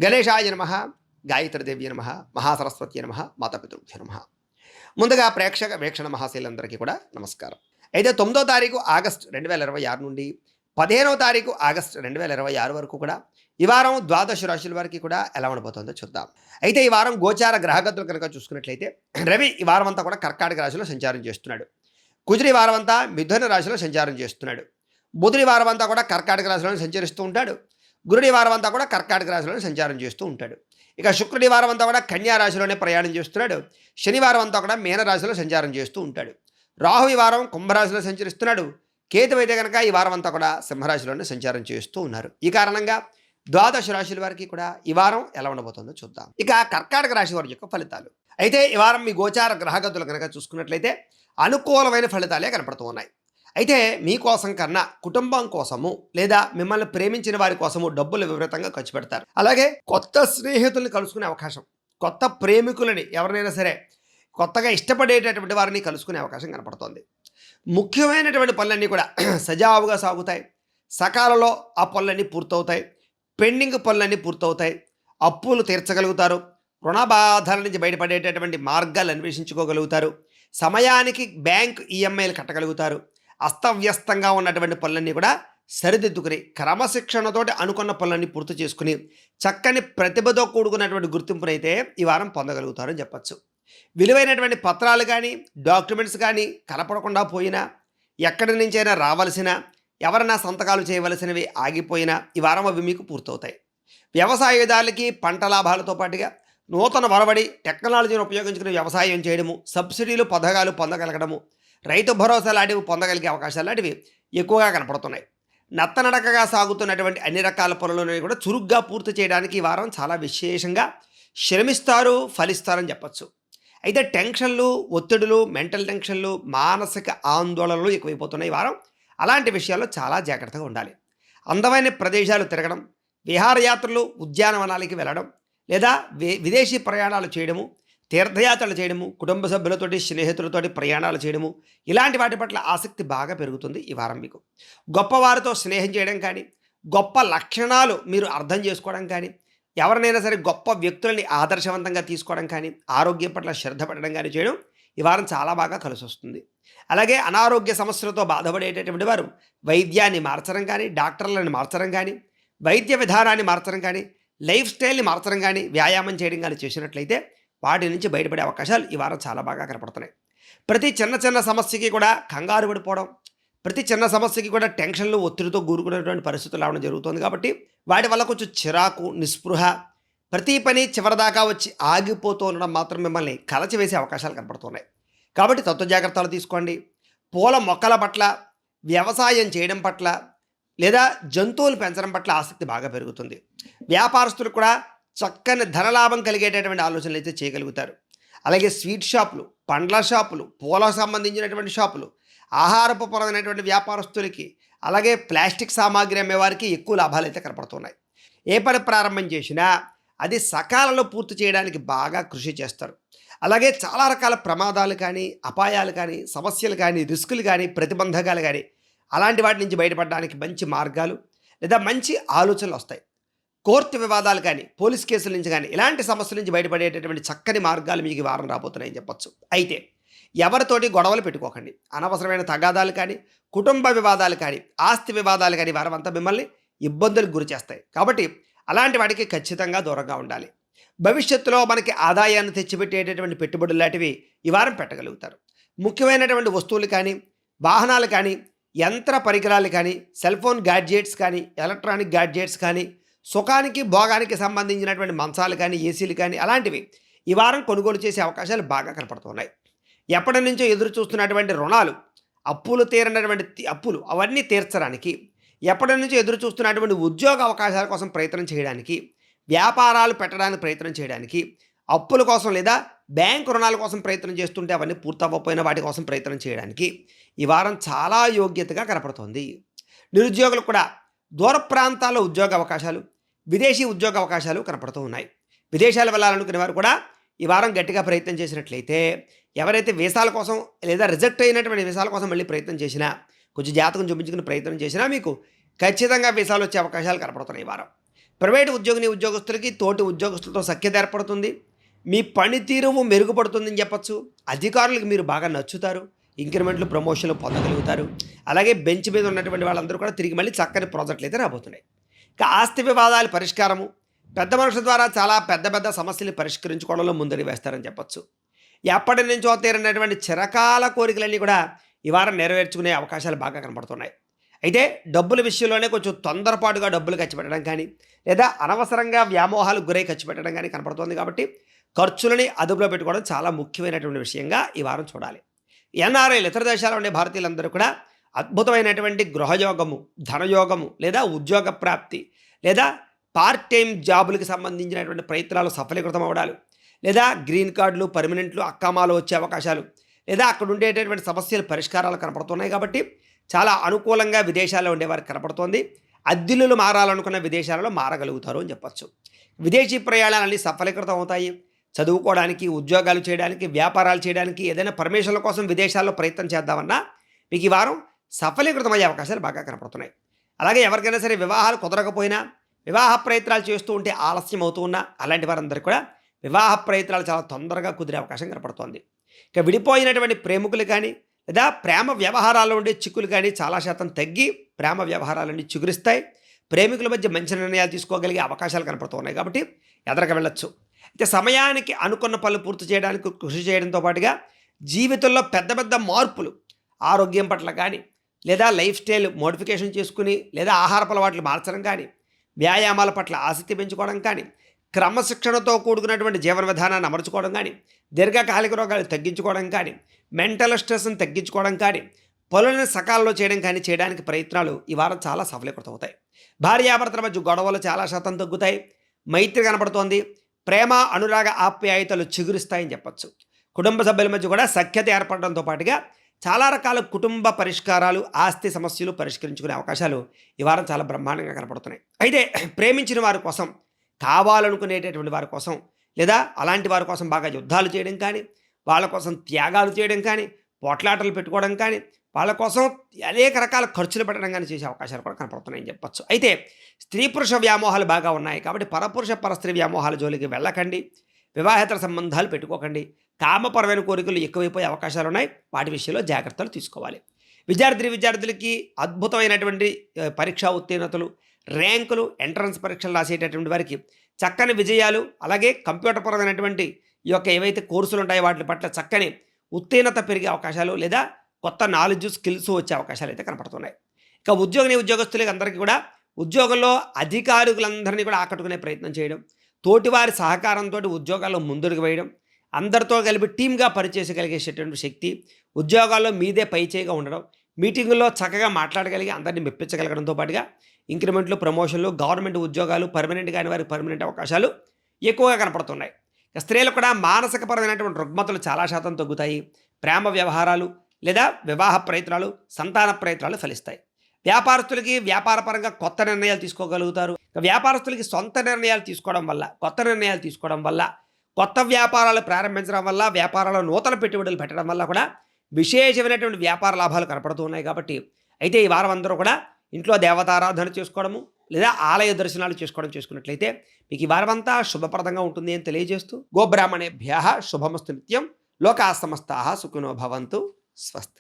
గణేశాయ నమః, గాయత్రీదేవ్య నమః, మహాసరస్వతి నమః, మాతాపితృభ్యో నమః. ముందుగా ప్రేక్షక వీక్షణ మహాశీలందరికీ కూడా నమస్కారం. అయితే 9వ తారీఖు ఆగస్టు 2026 నుండి 15వ తారీఖు ఆగస్టు 2026 వరకు కూడా ఈ వారం ద్వాదశ రాశుల వారికి కూడా ఎలా ఉండబోతుందో చూద్దాం. అయితే ఈ వారం గోచార గ్రహగతులు కనుక చూసుకున్నట్లయితే రవి ఈ వారం అంతా కూడా కర్కాటక రాశిలో సంచారం చేస్తున్నాడు. కుజుడి వారం అంతా మిథున రాశిలో సంచారం చేస్తున్నాడు. బుధుడి వారం అంతా కూడా కర్కాటక రాశిలో సంచరిస్తూ ఉంటాడు. గురుడి వారం అంతా కూడా కర్కాటక రాశిలోనే సంచారం చేస్తూ ఉంటాడు. ఇక శుక్రుడి వారం అంతా కూడా కన్యా రాశిలోనే ప్రయాణం చేస్తున్నాడు. శనివారం అంతా కూడా మీనరాశిలో సంచారం చేస్తూ ఉంటాడు. రాహు ఈ వారం కుంభరాశిలో సంచరిస్తున్నాడు. కేతు అయితే కనుక ఈ వారం అంతా కూడా సింహరాశిలోనే సంచారం చేస్తూ ఉన్నారు. ఈ కారణంగా ద్వాదశ రాశుల వారికి కూడా ఈ వారం ఎలా ఉండబోతుందో చూద్దాం. ఇక కర్కాటక రాశి వారి యొక్క ఫలితాలు. అయితే ఈ వారం మీ గోచార గ్రహగతులు కనుక చూసుకున్నట్లయితే అనుకూలమైన ఫలితాలే కనపడుతూ ఉన్నాయి. అయితే మీకోసం కన్నా కుటుంబం కోసము లేదా మిమ్మల్ని ప్రేమించిన వారి కోసము డబ్బులు విపరీతంగా ఖర్చు పెడతారు. అలాగే కొత్త స్నేహితుల్ని కలుసుకునే అవకాశం, కొత్త ప్రేమికులని ఎవరినైనా సరే కొత్తగా ఇష్టపడేటటువంటి వారిని కలుసుకునే అవకాశం కనపడుతోంది. ముఖ్యమైనటువంటి పనులన్నీ కూడా సజావుగా సాగుతాయి. సకాలంలో ఆ పనులన్నీ పూర్తవుతాయి. పెండింగ్ పనులన్నీ పూర్తవుతాయి. అప్పులు తీర్చగలుగుతారు. రుణ బాధల నుంచి బయటపడేటటువంటి మార్గాలు అన్వేషించుకోగలుగుతారు. సమయానికి బ్యాంక్ ఈఎంఐలు కట్టగలుగుతారు. అస్తవ్యస్తంగా ఉన్నటువంటి పనులన్నీ కూడా సరిదిద్దుకుని క్రమశిక్షణతోటి అనుకున్న పనులన్నీ పూర్తి చేసుకుని చక్కని ప్రతిభతో కూడుకున్నటువంటి గుర్తింపునైతే ఈ వారం పొందగలుగుతారని చెప్పచ్చు. విలువైనటువంటి పత్రాలు కానీ డాక్యుమెంట్స్ కానీ కనపడకుండా పోయినా, ఎక్కడి నుంచైనా రావాల్సిన, ఎవరైనా సంతకాలు చేయవలసినవి ఆగిపోయినా ఈ వారం అవి మీకు పూర్తవుతాయి. వ్యవసాయదారులకి పంట లాభాలతో పాటుగా నూతన వరవడి టెక్నాలజీని ఉపయోగించుకుని వ్యవసాయం చేయడము, సబ్సిడీలు పథకాలు పొందగలగడము, రైతు భరోసా లాంటివి పొందగలిగే అవకాశాలు లాంటివి ఎక్కువగా కనపడుతున్నాయి. నత్తనడకగా సాగుతున్నటువంటి అన్ని రకాల పనులను కూడా చురుగ్గా పూర్తి చేయడానికి ఈ వారం చాలా విశేషంగా శ్రమిస్తారు, ఫలిస్తారని చెప్పచ్చు. అయితే టెన్షన్లు, ఒత్తిడులు, మెంటల్ టెన్షన్లు, మానసిక ఆందోళనలు ఎక్కువైపోతున్నాయి ఈ వారం. అలాంటి విషయాల్లో చాలా జాగ్రత్తగా ఉండాలి. అందమైన ప్రదేశాలు తిరగడం, విహారయాత్రలు, ఉద్యానవనాలకి వెళ్ళడం లేదా విదేశీ ప్రయాణాలు చేయడము, తీర్థయాత్రలు చేయడము, కుటుంబ సభ్యులతోటి స్నేహితులతోటి ప్రయాణాలు చేయడము, ఇలాంటి వాటి పట్ల ఆసక్తి బాగా పెరుగుతుంది ఈ వారం మీకు. గొప్పవారితో స్నేహం చేయడం కానీ, గొప్ప లక్షణాలు మీరు అర్థం చేసుకోవడం కానీ, ఎవరినైనా సరే గొప్ప వ్యక్తులని ఆదర్శవంతంగా తీసుకోవడం కానీ, ఆరోగ్యం పట్ల శ్రద్ధ పెట్టడం కానీ చేయడం ఈ వారం చాలా బాగా కలిసి వస్తుంది. అలాగే అనారోగ్య సమస్యలతో బాధపడేటటువంటి వారు వైద్యాన్ని మార్చడం కానీ, డాక్టర్లను మార్చడం కానీ, వైద్య విధానాన్ని మార్చడం కానీ, లైఫ్ స్టైల్ని మార్చడం కానీ, వ్యాయామం చేయడం కానీ చేసినట్లయితే వాటి నుంచి బయటపడే అవకాశాలు ఈ వారం చాలా బాగా కనపడుతున్నాయి. ప్రతి చిన్న చిన్న సమస్యకి కూడా కంగారు పడిపోవడం, ప్రతి చిన్న సమస్యకి కూడా టెన్షన్లు, ఒత్తిడితో కూరుకునేటువంటి పరిస్థితులు రావడం జరుగుతుంది. కాబట్టి వాటి వల్ల కొంచెం చిరాకు, నిస్పృహ, ప్రతి పని చివరిదాకా వచ్చి ఆగిపోతూ ఉండడం మాత్రం మిమ్మల్ని కలచివేసే అవకాశాలు కనపడుతున్నాయి. కాబట్టి తత్వ జాగ్రత్తలు తీసుకోండి. పూల మొక్కల పట్ల, వ్యవసాయం చేయడం పట్ల లేదా జంతువులు పెంచడం పట్ల ఆసక్తి బాగా పెరుగుతుంది. వ్యాపారస్తులు కూడా చక్కని ధనలాభం కలిగేటటువంటి ఆలోచనలు అయితే చేయగలుగుతారు. అలాగే స్వీట్ షాపులు, పండ్ల షాపులు, పూలకు సంబంధించినటువంటి షాపులు, ఆహారపు పరమైనటువంటి వ్యాపారస్తులకి, అలాగే ప్లాస్టిక్ సామాగ్రి అమ్మేవారికి ఎక్కువ లాభాలు అయితే కనపడుతున్నాయి. ఏ పని ప్రారంభం చేసినా అది సకాలంలో పూర్తి చేయడానికి బాగా కృషి చేస్తారు. అలాగే చాలా రకాల ప్రమాదాలు కానీ, అపాయాలు కానీ, సమస్యలు కానీ, రిస్కులు కానీ, ప్రతిబంధకాలు కానీ అలాంటి వాటి నుంచి బయటపడడానికి మంచి మార్గాలు లేదా మంచి ఆలోచనలు వస్తాయి. కోర్టు వివాదాలు కానీ, పోలీస్ కేసుల నుంచి కానీ, ఇలాంటి సమస్యల నుంచి బయటపడేటటువంటి చక్కని మార్గాలు మీకు వారం రాబోతున్నాయని చెప్పచ్చు. అయితే ఎవరితోటి గొడవలు పెట్టుకోకండి. అనవసరమైన తగాదాలు కానీ, కుటుంబ వివాదాలు కానీ, ఆస్తి వివాదాలు కానీ వారం అంతా మిమ్మల్ని ఇబ్బందులకు గురి చేస్తాయి. కాబట్టి అలాంటి వాటికి ఖచ్చితంగా దూరంగా ఉండాలి. భవిష్యత్తులో మనకి ఆదాయాన్ని తెచ్చిపెట్టేటటువంటి పెట్టుబడులు లాంటివి ఈ వారం పెట్టగలుగుతారు. ముఖ్యమైనటువంటి వస్తువులు కానీ, వాహనాలు కానీ, యంత్ర పరికరాలు కానీ, సెల్ ఫోన్ గ్యాడ్జెట్స్ కానీ, ఎలక్ట్రానిక్ గ్యాడ్జెట్స్ కానీ, సుఖానికి భోగానికి సంబంధించినటువంటి మంచాలు కానీ, ఏసీలు కానీ అలాంటివి ఈ వారం కొనుగోలు చేసే అవకాశాలు బాగా కనపడుతున్నాయి. ఎప్పటి నుంచో ఎదురు చూస్తున్నటువంటి రుణాలు, అప్పులు తీరనటువంటి అప్పులు అవన్నీ తీర్చడానికి, ఎప్పటి నుంచో ఎదురు చూస్తున్నటువంటి ఉద్యోగ అవకాశాల కోసం ప్రయత్నం చేయడానికి, వ్యాపారాలు పెట్టడానికి ప్రయత్నం చేయడానికి, అప్పుల కోసం లేదా బ్యాంకు రుణాల కోసం ప్రయత్నం చేస్తుంటే అవన్నీ పూర్తవ్వకపోయిన వాటి కోసం ప్రయత్నం చేయడానికి ఈ వారం చాలా యోగ్యతగా కనపడుతుంది. నిరుద్యోగులు కూడా దూర ప్రాంతాల్లో ఉద్యోగ అవకాశాలు, విదేశీ ఉద్యోగ అవకాశాలు కనపడుతూ ఉన్నాయి. విదేశాలు వెళ్ళాలనుకునే వారు కూడా ఈ వారం గట్టిగా ప్రయత్నం చేసినట్లయితే, ఎవరైతే వీసాల కోసం లేదా రిజెక్ట్ అయినటువంటి వీసాల కోసం మళ్ళీ ప్రయత్నం చేసినా, కొంచెం జాతకం చూపించుకుని ప్రయత్నం చేసినా మీకు ఖచ్చితంగా వీసాలు వచ్చే అవకాశాలు కనపడుతున్నాయి ఈ వారం. ప్రైవేటు ఉద్యోగస్తులకి తోటి ఉద్యోగస్తులతో సఖ్యత ఏర్పడుతుంది. మీ పనితీరు మెరుగుపడుతుందని చెప్పొచ్చు. అధికారులకు మీరు బాగా నచ్చుతారు. ఇంక్రిమెంట్లు, ప్రమోషన్లు పొందగలుగుతారు. అలాగే బెంచ్ మీద ఉన్నటువంటి వాళ్ళందరూ కూడా తిరిగి మళ్ళీ చక్కని ప్రాజెక్టులు అయితే రాబోతున్నాయి. ఇక ఆస్తి వివాదాల పరిష్కారము, పెద్ద మనుషుల ద్వారా చాలా పెద్ద పెద్ద సమస్యలు పరిష్కరించుకోవడంలో ముందడి వేస్తారని చెప్పొచ్చు. ఎప్పటి నుంచో తీరినటువంటి చిరకాల కోరికలన్నీ కూడా ఈ వారం నెరవేర్చుకునే అవకాశాలు బాగా కనపడుతున్నాయి. అయితే డబ్బుల విషయంలోనే కొంచెం తొందరపాటుగా డబ్బులు ఖర్చు పెట్టడం కానీ, లేదా అనవసరంగా వ్యామోహాలకు గురై ఖర్చు పెట్టడం కానీ కనపడుతుంది. కాబట్టి ఖర్చులని అదుపులో పెట్టుకోవడం చాలా ముఖ్యమైనటువంటి విషయంగా ఈ వారం చూడాలి. ఎన్ఆర్ఐలు, ఇతర దేశాల్లో ఉండే భారతీయులందరూ కూడా అద్భుతమైనటువంటి గృహయోగము, ధనయోగము, లేదా ఉద్యోగ ప్రాప్తి, లేదా పార్ట్ టైం జాబులకు సంబంధించినటువంటి ప్రయత్నాలు సఫలీకృతం అవ్వడాలు, లేదా గ్రీన్ కార్డులు, పర్మనెంట్లు, అక్కామాలు వచ్చే అవకాశాలు, లేదా అక్కడ ఉండేటటువంటి సమస్యలు పరిష్కారాలు కనపడుతున్నాయి. కాబట్టి చాలా అనుకూలంగా విదేశాల్లో ఉండేవారికి కనపడుతోంది. అద్దిల్లులు మారాలనుకున్న విదేశాలలో మారగలుగుతారు అని చెప్పచ్చు. విదేశీ ప్రయాణాలన్నీ సఫలీకృతం అవుతాయి. చదువుకోవడానికి, ఉద్యోగాలు చేయడానికి, వ్యాపారాలు చేయడానికి, ఏదైనా పర్మిషన్ల కోసం విదేశాల్లో ప్రయత్నం చేద్దామన్నా మీకు ఈ వారం సఫలీకృతమయ్యే అవకాశాలు బాగా కనపడుతున్నాయి. అలాగే ఎవరికైనా సరే వివాహాలు కుదరకపోయినా, వివాహ ప్రయత్నాలు చేస్తూ ఉంటే ఆలస్యం అవుతూ ఉన్నా, అలాంటి వారందరికీ కూడా వివాహ ప్రయత్నాలు చాలా తొందరగా కుదిరే అవకాశం కనపడుతోంది. ఇక విడిపోయినటువంటి ప్రేమికులు కానీ, లేదా ప్రేమ వ్యవహారాల్లో ఉండే చిక్కులు కానీ చాలా శాతం తగ్గి ప్రేమ వ్యవహారాలన్నీ చిగురిస్తాయి. ప్రేమికుల మధ్య మంచి నిర్ణయాలు తీసుకోగలిగే అవకాశాలు కనపడుతున్నాయి. కాబట్టి ఎదరక వెళ్ళొచ్చు. అయితే సమయానికి అనుకున్న పనులు పూర్తి చేయడానికి కృషి చేయడంతో పాటుగా జీవితంలో పెద్ద పెద్ద మార్పులు, ఆరోగ్యం పట్ల కానీ, లేదా లైఫ్ స్టైల్ మోడిఫికేషన్ చేసుకుని, లేదా ఆహారపు అలవాట్లు మార్చడం కానీ, వ్యాయామాల పట్ల ఆసక్తి పెంచుకోవడం కానీ, క్రమశిక్షణతో కూడుకున్నటువంటి జీవన విధానాన్ని అమర్చుకోవడం కానీ, దీర్ఘకాలిక రోగాలు తగ్గించుకోవడం కానీ, మెంటల్ స్ట్రెస్ని తగ్గించుకోవడం కానీ, పనులను సకాలంలో చేయడానికి ప్రయత్నాలు ఈ వారం చాలా సఫలీకృతం అవుతాయి. భార్యాభర్తల మధ్య గొడవలు చాలా శాతం తగ్గుతాయి. మైత్రి కనపడుతోంది. ప్రేమ, అనురాగ, ఆప్యాయతలు చిగురిస్తాయని చెప్పచ్చు. కుటుంబ సభ్యుల మధ్య కూడా సఖ్యత ఏర్పడడంతో పాటుగా చాలా రకాల కుటుంబ పరిష్కారాలు, ఆస్తి సమస్యలు పరిష్కరించుకునే అవకాశాలు ఈ వారం చాలా బ్రహ్మాండంగా కనపడుతున్నాయి. అయితే ప్రేమించిన వారి కోసం, కావాలనుకునేటటువంటి వారి కోసం, లేదా అలాంటి వారి కోసం బాగా యుద్ధాలు చేయడం కానీ, వాళ్ళ కోసం త్యాగాలు చేయడం కానీ, పోట్లాటలు పెట్టుకోవడం కానీ, వాళ్ళ కోసం అనేక రకాల ఖర్చులు పెట్టడం కానీ చేసే అవకాశాలు కూడా కనపడుతున్నాయని చెప్పచ్చు. అయితే స్త్రీ పురుష వ్యామోహాలు బాగా ఉన్నాయి. కాబట్టి పరపురుష పరస్త్రీ వ్యామోహాల జోలికి వెళ్ళకండి. వివాహేతర సంబంధాలు పెట్టుకోకండి. కామపరమైన కోరికలు ఎక్కువైపోయే అవకాశాలు ఉన్నాయి. వాటి విషయంలో జాగ్రత్తలు తీసుకోవాలి. విద్యార్థులకి అద్భుతమైనటువంటి పరీక్షా ఉత్తీర్ణతలు, ర్యాంకులు, ఎంట్రన్స్ పరీక్షలు రాసేటటువంటి వారికి చక్కని విజయాలు, అలాగే కంప్యూటర్ పరమైనటువంటి ఈ యొక్క ఏవైతే కోర్సులు ఉంటాయో వాటి పట్ల చక్కని ఉత్తీర్ణత పెరిగే అవకాశాలు, లేదా కొత్త నాలెడ్జ్, స్కిల్స్ వచ్చే అవకాశాలు అయితే కనపడుతున్నాయి. ఇక ఉద్యోగస్తులకి అందరికీ కూడా ఉద్యోగంలో అధికారులందరినీ కూడా ఆకట్టుకునే ప్రయత్నం చేయడం, తోటివారి సహకారంతో ఉద్యోగాల్లో ముందుకు వేయడం, అందరితో కలిపి టీమ్గా పనిచేయగలిగేటటువంటి శక్తి, ఉద్యోగాల్లో మీదే పైచేయిగా ఉండడం, మీటింగుల్లో చక్కగా మాట్లాడగలిగి అందరినీ మెప్పించగలగడంతో పాటుగా ఇంక్రిమెంట్లు, ప్రమోషన్లు, గవర్నమెంట్ ఉద్యోగాలు, పర్మనెంట్ కాని వారికి పర్మనెంట్ అవకాశాలు ఎక్కువగా కనపడుతున్నాయి. ఇక స్త్రీలు కూడా మానసికపరమైనటువంటి రుగ్మతలు చాలా శాతం తగ్గుతాయి. ప్రేమ వ్యవహారాలు, లేదా వివాహ ప్రయత్నాలు, సంతాన ప్రయత్నాలు ఫలిస్తాయి. వ్యాపారస్తులకి వ్యాపారపరంగా కొత్త నిర్ణయాలు తీసుకోగలుగుతారు. వ్యాపారస్తులకి సొంత నిర్ణయాలు తీసుకోవడం వల్ల, కొత్త వ్యాపారాలు ప్రారంభించడం వల్ల, వ్యాపారాల్లో నూతన పెట్టుబడులు పెట్టడం వల్ల కూడా విశేషమైనటువంటి వ్యాపార లాభాలు కనపడుతూ ఉన్నాయి. కాబట్టి అయితే ఈ వారం అందరూ కూడా ఇంట్లో దేవతారాధన చేసుకోవడము, లేదా ఆలయ దర్శనాలు చేసుకున్నట్లయితే మీకు ఈ వారం అంతా శుభప్రదంగా ఉంటుంది అని తెలియజేస్తూ, గోబ్రాహ్మణేభ్యః శుభమస్తు నిత్యం. లోకా సమస్తాః సుఖినో భవంతు. స్వస్తి.